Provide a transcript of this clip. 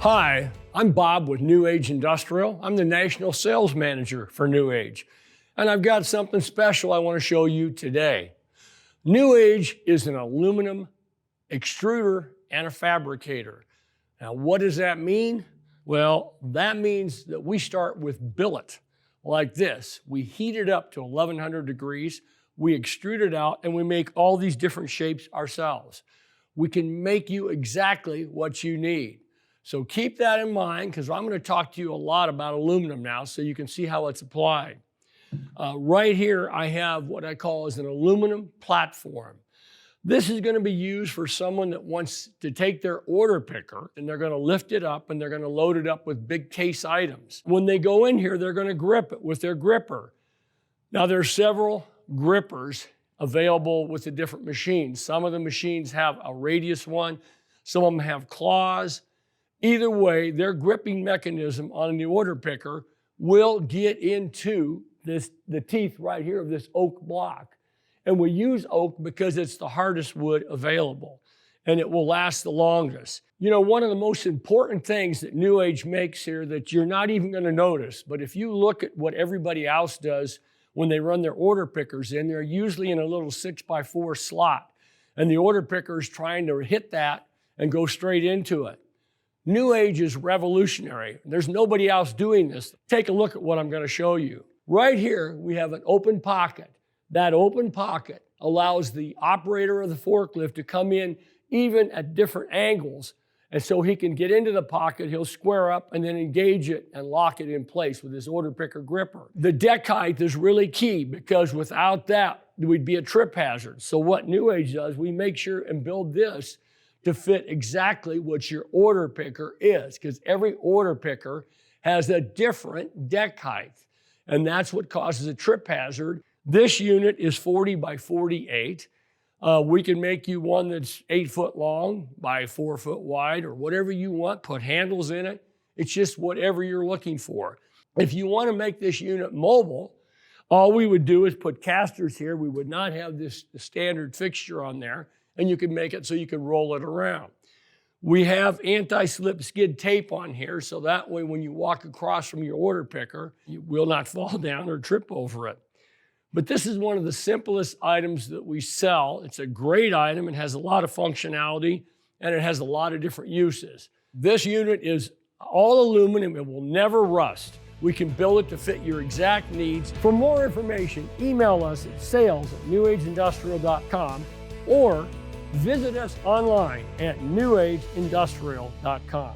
Hi, I'm Bob with New Age Industrial. I'm the National Sales Manager for New Age, and I've got something special I want to show you today. New Age is an aluminum extruder and a fabricator. Now, what does that mean? Well, that means that we start with billet like this. We heat it up to 1100 degrees, we extrude it out, and we make all these different shapes ourselves. We can make you exactly what you need. So keep that in mind, because I'm going to talk to you a lot about aluminum now so you can see how it's applied. Right here, I have what I call as an aluminum platform. This is going to be used for someone that wants to take their order picker and they're going to lift it up and they're going to load it up with big case items. When they go in here, they're going to grip it with their gripper. Now, there's several grippers available with the different machines. Some of the machines have a radius one, some of them have claws. Either way, their gripping mechanism on the order picker will get into the teeth right here of this oak block. And we use oak because it's the hardest wood available and it will last the longest. You know, one of the most important things that New Age makes here that you're not even going to notice, but if you look at what everybody else does when they run their order pickers in, they're usually in a little 6x4 slot. And the order picker is trying to hit that and go straight into it. New Age is revolutionary. There's nobody else doing this. Take a look at what I'm going to show you. Right here, we have an open pocket. That open pocket allows the operator of the forklift to come in even at different angles. And so he can get into the pocket, he'll square up and then engage it and lock it in place with his order picker gripper. The deck height is really key because without that, we'd be a trip hazard. So what New Age does, we make sure and build this to fit exactly what your order picker is, because every order picker has a different deck height. And that's what causes a trip hazard. This unit is 40 by 48. We can make you one that's 8 foot long by 4 foot wide or whatever you want, put handles in it. It's just whatever you're looking for. If you want to make this unit mobile, all we would do is put casters here. We would not have this standard fixture on there, and you can make it so you can roll it around. We have anti-slip skid tape on here, so that way when you walk across from your order picker, you will not fall down or trip over it. But this is one of the simplest items that we sell. It's a great item. It has a lot of functionality, and it has a lot of different uses. This unit is all aluminum. It will never rust. We can build it to fit your exact needs. For more information, email us at sales@newageindustrial.com or visit us online at newageindustrial.com.